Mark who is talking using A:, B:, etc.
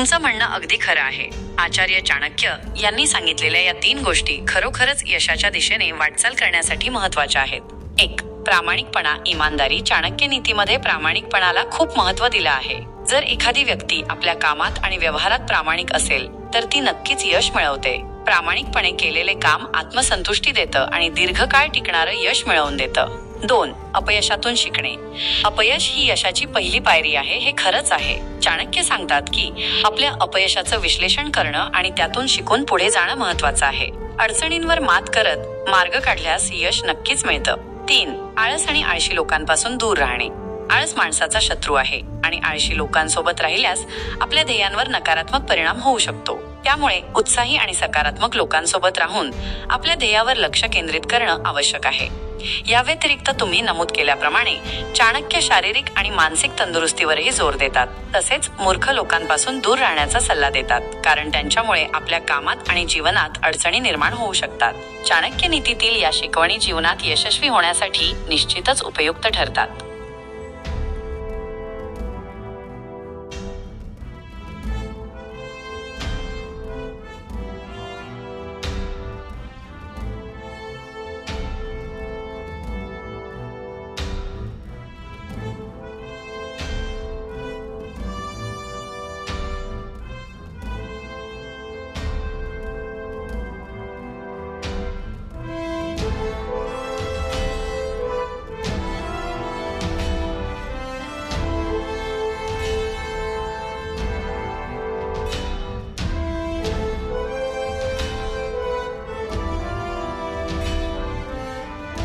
A: तुमचं म्हणणं अगदी खरं आहे. आचार्य चाणक्य यांनी सांगितलेल्या या 3 गोष्टी खरोखरच यशाच्या दिशेने वाटचाल करण्यासाठी महत्त्वाच्या आहेत. 1. प्रामाणिकपणा, इमानदारी. चाणक्य नीतीमध्ये प्रामाणिकपणाला खूप महत्त्व दिलं आहे. जर एखादी व्यक्ती आपल्या कामात आणि व्यवहारात प्रामाणिक असेल तर ती नक्कीच यश मिळवते. प्रामाणिकपणे केलेले काम आत्मसंतुष्टी देतं आणि दीर्घकाळ टिकणारं यश मिळवून देतं. 2. अपयशातून शिकणे. अपयश ही यशाची पहिली पायरी आहे, हे खरंच आहे. चाणक्य सांगतात की आपल्या अपयशाचं विश्लेषण करणं आणि त्यातून शिकून पुढे जाणं महत्त्वाचं आहे. अडचणींवर मात करत मार्ग काढल्यास यश नक्कीच मिळतं. 3. आळस आणि आळशी लोकांपासून दूर राहणे. आळस माणसाचा शत्रू आहे आणि आळशी लोकांसोबत राहिल्यास आपल्या ध्येयांवर नकारात्मक परिणाम होऊ शकतो. त्यामुळे उत्साही आणि सकारात्मक लोकांसोबत राहून आपल्या ध्येयावर लक्ष केंद्रित करणं आवश्यक आहे. या व्यतिरिक्त तुम्ही नमूद केल्याप्रमाणे चाणक्य शारीरिक आणि मानसिक तंदुरुस्तीवरही जोर देतात. तसेच मूर्ख लोकांपासून दूर राहण्याचा सल्ला देतात, कारण त्यांच्यामुळे आपल्या कामात आणि जीवनात अडचणी निर्माण होऊ शकतात. चाणक्य नीतीतील या शिकवणी जीवनात यशस्वी होण्यासाठी निश्चितच उपयुक्त ठरतात.